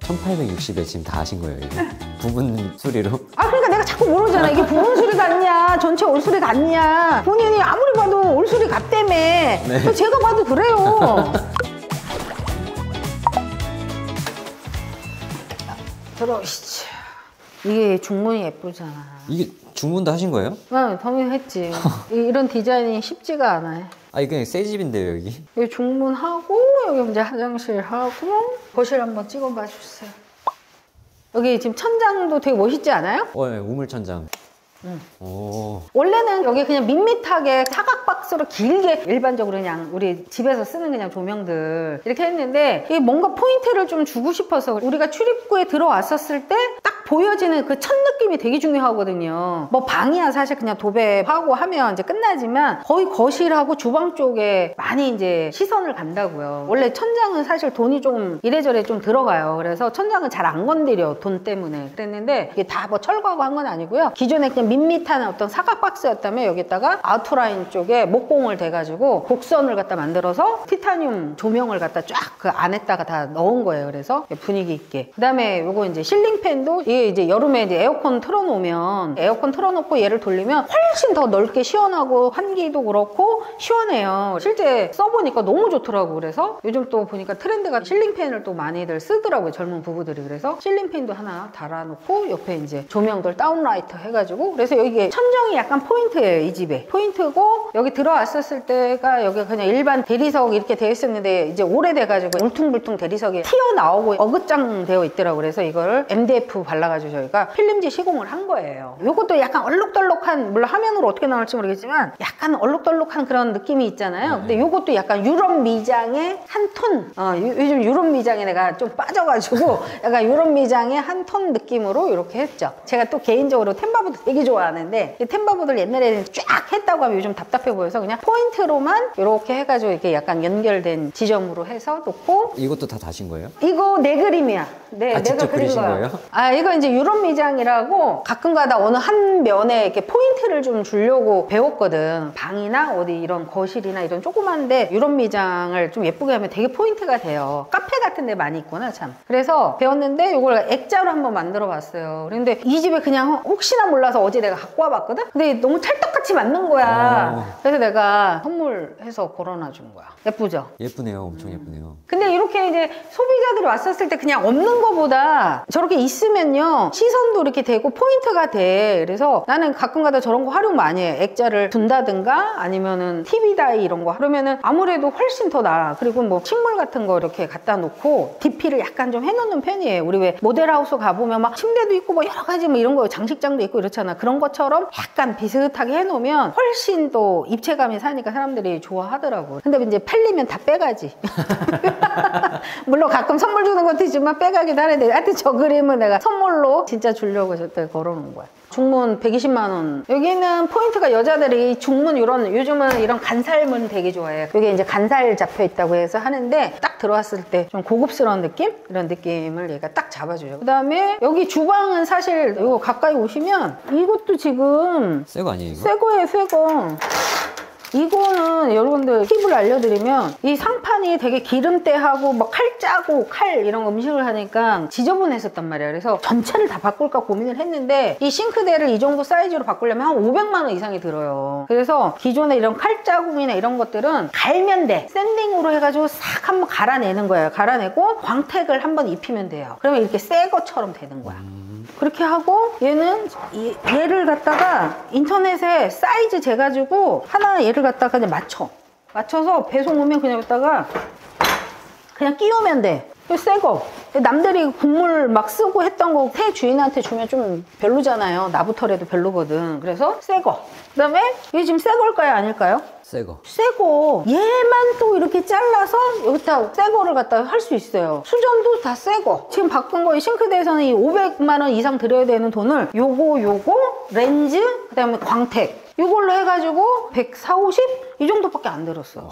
1860에 지금 다 하신 거예요, 이거? 부분 수리로? 아 그러니까 내가 자꾸 모르잖아. 이게 부분 수리 같냐 전체 올 수리 같냐. 본인이 아무리 봐도 올 수리 같다며. 네. 제가 봐도 그래요. 들어오시죠. 이게 중문이 예쁘잖아. 이게 중문도 하신 거예요? 응, 당연히 했지. 이런 디자인이 쉽지가 않아요. 아, 이게 새 집인데요, 여기? 여기 중문하고 여기 이제 화장실 하고 거실 한번 찍어봐 주세요. 여기 지금 천장도 되게 멋있지 않아요? 네, 우물천장. 오. 원래는 여기 그냥 밋밋하게 사각 박스로 길게 일반적으로 그냥 우리 집에서 쓰는 그냥 조명들 이렇게 했는데 이게 뭔가 포인트를 좀 주고 싶어서 우리가 출입구에 들어왔었을 때 딱 보여지는 그 첫 느낌이 되게 중요하거든요. 뭐 방이야 사실 그냥 도배하고 하면 이제 끝나지만 거의 거실하고 주방 쪽에 많이 이제 시선을 간다고요. 원래 천장은 사실 돈이 좀 이래저래 좀 들어가요. 그래서 천장은 잘 안 건드려 돈 때문에 그랬는데 이게 다 뭐 철거하고 한 건 아니고요. 기존에 그냥 밋밋한 어떤 사각 박스였다면 여기다가 아웃라인 쪽에 목공을 대가지고 곡선을 갖다 만들어서 티타늄 조명을 갖다 쫙 그 안에다가 다 넣은 거예요. 그래서 분위기 있게. 그 다음에 요거 이제 실링팬도 이게 이제 여름에 이제 에어컨 틀어놓으면 에어컨 틀어놓고 얘를 돌리면 훨씬 더 넓게 시원하고 환기도 그렇고 시원해요. 실제 써보니까 너무 좋더라고. 그래서 요즘 또 보니까 트렌드가 실링팬을 또 많이들 쓰더라고요. 젊은 부부들이. 그래서 실링팬도 하나 달아놓고 옆에 이제 조명들 다운라이터 해가지고 그래서 여기 천정이 약간 포인트예요. 이 집에 포인트고 여기 들어왔었을 때가 여기 그냥 일반 대리석 이렇게 되어 있었는데 이제 오래돼가지고 울퉁불퉁 대리석이 튀어나오고 어긋장 되어 있더라고요. 그래서 이걸 MDF 발라가지고 저희가 필름지 시공을 한 거예요. 이것도 약간 얼룩덜룩한 물론 화면으로 어떻게 나올지 모르겠지만 약간 얼룩덜룩한 그런 느낌이 있잖아요. 근데 이것도 약간 유럽 미장의 한 톤 요즘 유럽 미장에 내가 좀 빠져가지고 약간 유럽 미장의 한 톤 느낌으로 이렇게 했죠. 제가 또 개인적으로 템바보드 되게 좋아하는데 이 템바보드를 옛날에는 쫙 했다고 하면 요즘 답답해 보여서 그냥 포인트로만 이렇게 해가지고 이렇게 약간 연결된 지점으로 해서 놓고. 이것도 다 다신 거예요? 이거 내 그림이야. 네, 내가 직접 그린 그리신 거야. 거예요? 아 이거 이제 유럽 미장이라고 가끔가다 어느 한 면에 이렇게 포인트를 좀 주려고 배웠거든. 방이나 어디 이런 거실이나 이런 조그만데 유럽 미장을 좀 예쁘게 하면 되게 포인트가 돼요. 카페 같은 데 많이 있구나 참. 그래서 배웠는데 이걸 액자로 한번 만들어 봤어요. 그런데 이 집에 그냥 혹시나 몰라서 어제 내가 갖고 와봤거든? 근데 너무 찰떡같이 맞는 거야. 그래서 내가 선물해서 걸어놔 준 거야. 예쁘죠? 예쁘네요. 엄청 예쁘네요. 근데 이렇게 이제 소비자들이 왔었을 때 그냥 없는 거보다 저렇게 있으면요 시선도 이렇게 되고 포인트가 돼. 그래서 나는 가끔가다 저런 거 활용 많이 해. 액자를 둔다든가 아니면은 TV 다이 이런 거 그러면은 아무래도 훨씬 더 나아. 그리고 뭐 식물 같은 거 이렇게 갖다 놓고 DP를 약간 좀 해놓는 편이에요. 우리 왜 모델하우스 가보면 막 침대도 있고 뭐 여러 가지 뭐 이런 거 장식장도 있고 이렇잖아. 그런 것처럼 약간 비슷하게 해놓으면 훨씬 또 입체감이 사니까 사람들이 좋아하더라고. 근데 이제 팔리면 다 빼가지. 물론 가끔 선물 주는 것도 있지만 빼가기도 하는데 하여튼 저 그림은 내가 선물로 진짜 주려고 저때 걸어놓은 거야. 중문 120만 원. 여기는 포인트가 여자들이 중문 요즘은 이런 간살문 되게 좋아해요. 여기 이제 간살 잡혀 있다고 해서 하는데 딱 들어왔을 때 좀 고급스러운 느낌? 이런 느낌을 얘가 딱 잡아줘요. 그 다음에 여기 주방은 사실 이거 가까이 오시면 이것도 지금 새 거 아니에요, 이거? 새 거예요, 새 거. 이거는 여러분들 팁을 알려드리면 이 상판이 되게 기름때하고 막 칼 짜고 칼 이런 음식을 하니까 지저분했었단 말이야. 그래서 전체를 다 바꿀까 고민을 했는데 이 싱크대를 이 정도 사이즈로 바꾸려면 한 500만 원 이상이 들어요. 그래서 기존에 이런 칼 자국이나 이런 것들은 갈면 돼. 샌딩으로 해가지고 싹 한번 갈아내는 거예요. 갈아내고 광택을 한번 입히면 돼요. 그러면 이렇게 새 것처럼 되는 거야. 그렇게 하고 얘는 얘를 갖다가 인터넷에 사이즈 재가지고 하나 얘를 갖다가 그냥 맞춰서 배송 오면 그냥 갖다가 그냥 끼우면 돼. 새 거. 남들이 국물 막 쓰고 했던 거 새 주인한테 주면 좀 별로잖아요. 나부터라도 별로거든. 그래서 새 거. 그 다음에 이게 지금 새 걸까요? 아닐까요? 새 거. 새 거. 얘만 또 이렇게 잘라서 여기다 새 거를 갖다 할 수 있어요. 수전도 다 새 거. 지금 바꾼 거 싱크대에서는 이 500만 원 이상 들여야 되는 돈을 요거 렌즈 그 다음에 광택 이걸로 해가지고 140, 50? 이 정도밖에 안 들었어.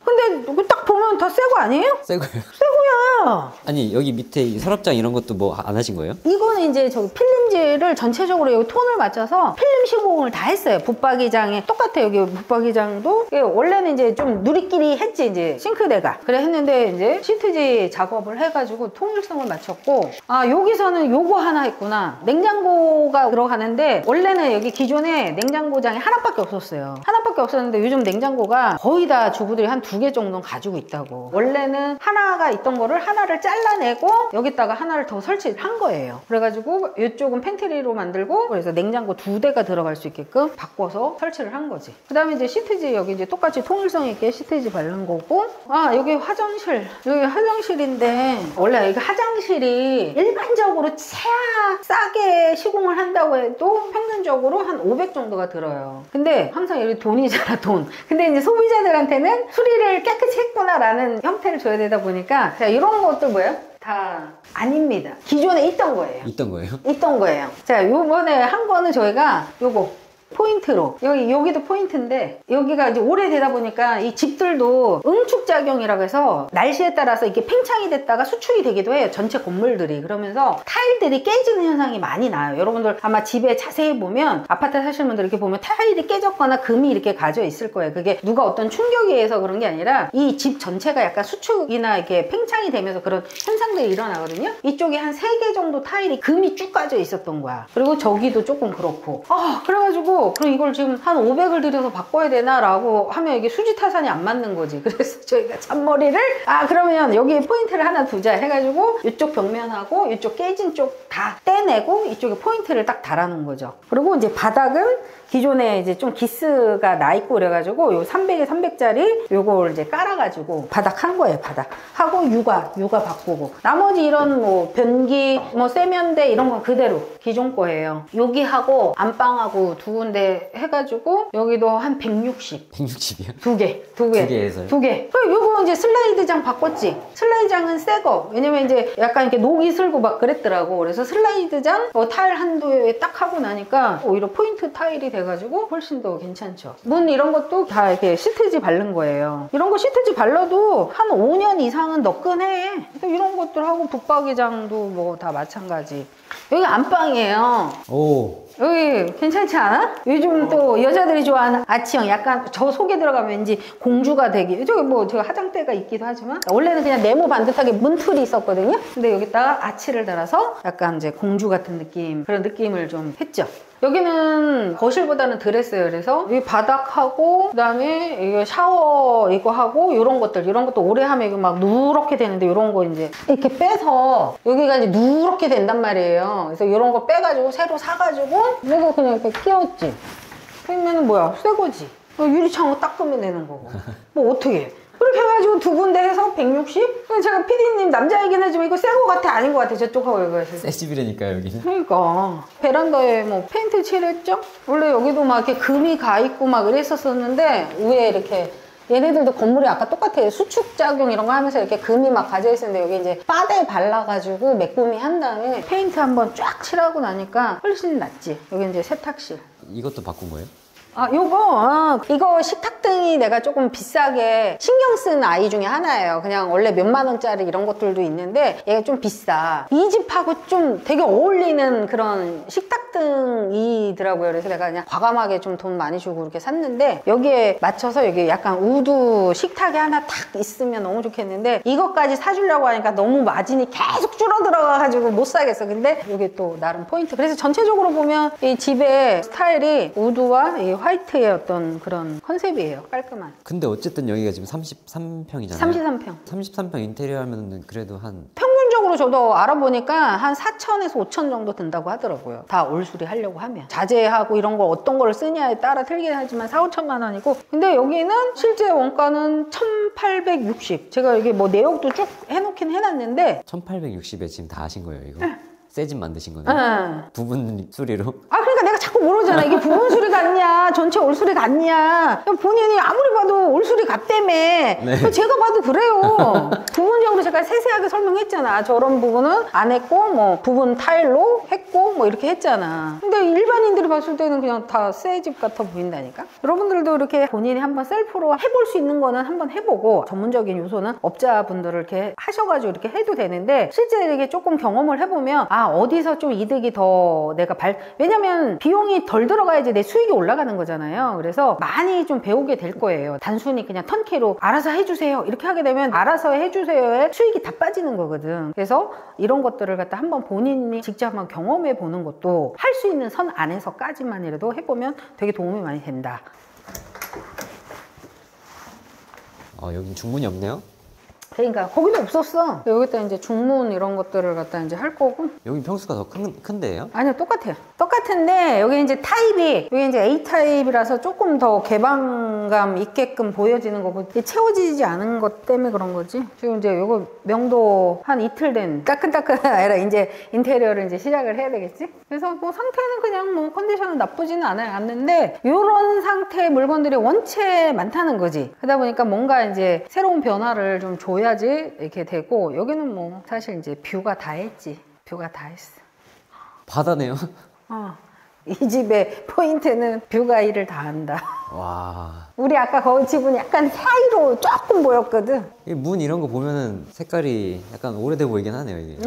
근데 딱 보면 다 새 거 아니에요? 새 거예요. 새 거야. 아니 여기 밑에 이 서랍장 이런 것도 뭐 안 하신 거예요? 이거는 이제 저기 필름지를 전체적으로 여기 톤을 맞춰서 필름 시공을 다 했어요. 붙박이장에 똑같아. 여기 붙박이장도 원래는 이제 좀 누리끼리 했지, 이제 싱크대가. 그래 했는데 이제 시트지 작업을 해가지고 통일성을 맞췄고, 아 여기서는 요거 하나 했구나. 냉장고가 들어가는데 원래는 여기 기존에 냉장고장이 하나밖에 없었어요. 하나밖에 없었는데 요즘 냉장고가 거의 다 주부들이 한 2개 정도는 가지고 있다고. 원래는 하나가 있던 거를 하나를 잘라내고 여기다가 하나를 더 설치를 한 거예요. 그래가지고 이쪽은 팬트리로 만들고, 그래서 냉장고 2대가 들어갈 수 있게끔 바꿔서 설치를 한 거지. 그 다음에 이제 시트지 여기 이제 똑같이 통일성 있게 시트지 바른 거고, 아 여기 화장실, 여기 화장실인데 원래 여기 화장실이 일반적으로 싸게 시공을 한다고 해도 평균적으로 한 500 정도가 들어요. 근데 항상 여기 돈이잖아, 돈. 근데 이제 소비자들한테는 수리를 깨끗이 했구나라는 형태를 줘야 되다 보니까, 자 이런 것들 뭐예요? 다 아닙니다. 기존에 있던 거예요. 있던 거예요? 있던 거예요. 자, 요번에 한 거는 저희가 요거 포인트로, 여기도 포인트인데, 여기가 이제 오래되다 보니까 이 집들도 응축작용이라고 해서 날씨에 따라서 이게 팽창이 됐다가 수축이 되기도 해요. 전체 건물들이. 그러면서 타일들이 깨지는 현상이 많이 나요. 여러분들 아마 집에 자세히 보면, 아파트 사시는 분들 이렇게 보면 타일이 깨졌거나 금이 이렇게 가져 있을 거예요. 그게 누가 어떤 충격에 의해서 그런 게 아니라 이 집 전체가 약간 수축이나 이렇게 팽창이 되면서 그런 현상들이 일어나거든요. 이쪽에 한 3개 정도 타일이 금이 쭉 가져 있었던 거야. 그리고 저기도 조금 그렇고. 그래가지고 그럼 이걸 지금 한 500을 들여서 바꿔야 되나 라고 하면 이게 수지 타산이 안 맞는 거지. 그래서 저희가 잔머리를, 그러면 여기에 포인트를 하나 두자 해가지고 이쪽 벽면하고 이쪽 깨진 쪽 다 떼내고 이쪽에 포인트를 딱 달아놓은 거죠. 그리고 이제 바닥은 기존에 이제 좀 기스가 나 있고 그래가지고 요 300에 300짜리 요걸 이제 깔아가지고 바닥 한 거예요. 바닥 하고 육아 바꾸고, 나머지 이런 뭐 변기, 뭐 세면대 이런 건 그대로 기존 거예요. 여기하고 안방하고 2군데 해가지고 여기도 한 160. 160이요? 두 개 해서요? 2개. 요거 이제 슬라이드장 바꿨지. 슬라이드장은 새 거. 왜냐면 이제 약간 이렇게 녹이 슬고 막 그랬더라고. 그래서 슬라이드장 타일 한도에 딱 하고 나니까 오히려 포인트 타일이 돼가지고 훨씬 더 괜찮죠. 문 이런 것도 다 이렇게 시트지 바른 거예요. 이런 거 시트지 발라도 한 5년 이상은 너끈해. 이런 것들하고 붙박이장도 뭐 다 마찬가지. 여기 안방이에요. 오. 여기 괜찮지 않아? 요즘 또 여자들이 좋아하는 아치형, 약간 저 속에 들어가면 왠지 공주가 되기. 저기 뭐 저 화장대가 있기도 하지만 원래는 그냥 네모 반듯하게 문틀이 있었거든요. 근데 여기다가 아치를 달아서 약간 이제 공주 같은 느낌, 그런 느낌을 좀 했죠. 여기는 거실보다는 덜 했어요. 그래서 이 바닥하고 그다음에 이거 샤워 이거 하고 이런 것도 오래 하면 이거 막 누렇게 되는데, 이런 거 이제 이렇게 빼서 여기가 이제 누렇게 된단 말이에요. 그래서 이런 거 빼가지고 새로 사가지고 이거 그냥 이렇게 끼웠지. 그러면 뭐야, 새 거지. 유리창을 닦으면 되는 거고. 뭐 어떻게 해. 그렇게 해가지고 2군데 해서 160? 제가 PD님 남자이긴 하지만 이거 새 거 같아 아닌 거 같아 저쪽하고 이거 해서. 새 집이라니까요 여기는. 그러니까 베란다에 뭐 페인트 칠했죠? 원래 여기도 막 이렇게 금이 가 있고 막 이랬었는데, 위에 이렇게 얘네들도 건물이 아까 똑같아요. 수축 작용 이런 거 하면서 이렇게 금이 막 가져 있었는데, 여기 이제 바데 발라가지고 매꾸미 한 다음에 페인트 한번 쫙 칠하고 나니까 훨씬 낫지. 여기 이제 세탁실. 이것도 바꾼 거예요? 이거 식탁등이 내가 조금 비싸게 신경 쓴 아이 중에 하나예요. 그냥 원래 몇만 원짜리 이런 것들도 있는데 얘가 좀 비싸. 이 집하고 좀 되게 어울리는 그런 식탁등이더라고요. 그래서 내가 그냥 과감하게 좀 돈 많이 주고 이렇게 샀는데, 여기에 맞춰서 여기 약간 우드 식탁이 하나 탁 있으면 너무 좋겠는데, 이것까지 사주려고 하니까 너무 마진이 계속 줄어들어가지고 못 사겠어. 근데 이게 또 나름 포인트. 그래서 전체적으로 보면 이 집의 스타일이 우드와 이 화이트의 어떤 그런 컨셉이에요. 깔끔한. 근데 어쨌든 여기가 지금 33평이잖아요. 33평. 33평 인테리어 하면은 그래도 한 평균적으로 저도 알아보니까 한 4천에서 5천 정도 든다고 하더라고요. 다 올수리 하려고 하면. 자재하고 이런 걸 어떤 걸 쓰냐에 따라 틀긴 하지만 4, 5천만 원이고, 근데 여기는 실제 원가는 1,860. 제가 여기 뭐 내역도 쭉 해놓긴 해놨는데 1860에 지금 다 하신 거예요 이거? 새 집 만드신 거네요? 부분 수리로? 그러니까 내가 자꾸 모르잖아. 이게 부분 수리 같냐, 전체 올 수리 같냐. 본인이 아무리 봐도 올 수리 같다며. 네. 제가 봐도 그래요. 부분적으로 제가 세세하게 설명했잖아. 저런 부분은 안 했고, 뭐 부분 타일로 했고, 뭐 이렇게 했잖아. 근데 일반인들이 봤을 때는 그냥 다 새 집 같아 보인다니까. 여러분들도 이렇게 본인이 한번 셀프로 해볼 수 있는 거는 한번 해보고, 전문적인 요소는 업자분들을 이렇게 하셔가지고 이렇게 해도 되는데, 실제 이게 조금 경험을 해보면 아, 어디서 좀 이득이 더 내가 왜냐면 비용이 덜 들어가야지 내 수익이 올라가는 거잖아요. 그래서 많이 좀 배우게 될 거예요. 단순히 그냥 턴키로 알아서 해주세요 이렇게 하게 되면 알아서 해주세요에 수익이 다 빠지는 거거든. 그래서 이런 것들을 갖다 한번 본인이 직접 한번 경험해 보는 것도 할 수 있는 선 안에서까지만이라도 해보면 되게 도움이 많이 된다. 여긴 중문이 없네요. 그러니까 거기도 없었어. 여기다 이제 중문 이런 것들을 갖다 이제 할 거고. 여기 평수가 더 큰데요? 아니요, 똑같아요. 똑같은데 여기 이제 타입이 여기 이제 A 타입이라서 조금 더 개방감 있게끔 보여지는 거고, 채워지지 않은 것 때문에 그런 거지. 지금 이제 요거 명도 한 이틀 된 따끈따끈한 아니라 이제 인테리어를 이제 시작을 해야 되겠지. 그래서 뭐 상태는 그냥 뭐 컨디션은 나쁘지는 않는데 이런 상태의 물건들이 원체 많다는 거지. 그러다 보니까 뭔가 이제 새로운 변화를 좀 줘야지 이렇게 되고, 여기는 뭐 사실 이제 뷰가 다 했지. 뷰가 다 했어. 바다네요. 이 집의 포인트는 뷰가 일을 다 한다. 와. 우리 아까 거기 집은 약간 사이로 조금 보였거든. 문 이런 거 보면은 색깔이 약간 오래돼 보이긴 하네요, 이게.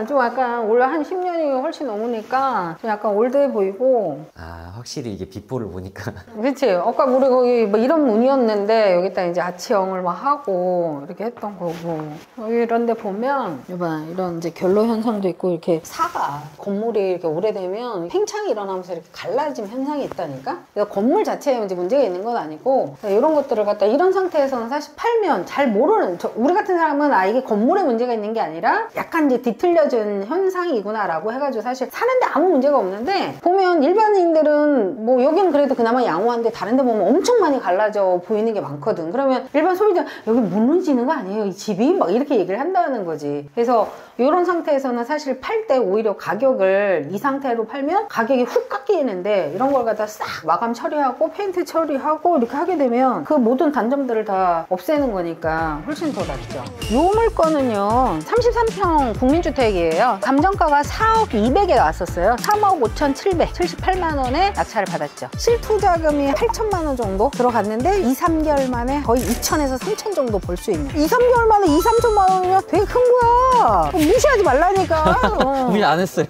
좀 약간 원래 한 10년이 훨씬 넘으니까 좀 약간 올드해 보이고. 아, 확실히 이게 비포를 보니까. 그치? 아까 우리 거기 뭐 이런 문이었는데 여기다 이제 아치형을 막 하고 이렇게 했던 거고. 여기 이런 데 보면 이런 이제 결로 현상도 있고, 이렇게 사가 건물이 이렇게 오래되면 팽창이 일어나면서 이렇게 갈라짐 현상이 있다니까? 그래서 건물 자체에 이제 문제가 있는 건 아니고, 이런 것들을 갖다 이런 상태에서는 사실 팔면 잘 모르는, 우리 같은 사람은 아, 이게 건물에 문제가 있는 게 아니라 약간 이제 뒤틀려진 현상이구나 라고 해가지고 사실 사는데 아무 문제가 없는데, 보면 일반인들은 뭐 여기는 그래도 그나마 양호한데 다른 데 보면 엄청 많이 갈라져 보이는 게 많거든. 그러면 일반 소비자 여기 무너지는 거 아니에요, 이 집이? 막 이렇게 얘기를 한다는 거지. 그래서 이런 상태에서는 사실 팔 때 오히려 가격을 이 상태로 팔면 가격이 훅 깎이는데, 이런 걸 갖다 싹 마감 처리하고 페인트 처리하고 이렇게 하게 되면 그 모든 단점들을 다 없애는 거니까 훨씬 더 낫죠. 요 물건은요 33평 국민주택이에요. 감정가가 4억 200에 나왔었어요. 3억 5,778만 원에 낙찰을 받았죠. 실투자금이 8천만 원 정도 들어갔는데 2, 3개월 만에 거의 2천에서 3천 정도 벌 수 있는, 2, 3개월 만에 2, 3천만 원이면 되게 큰 거야. 무시하지 말라니까. 무시 안 했어요.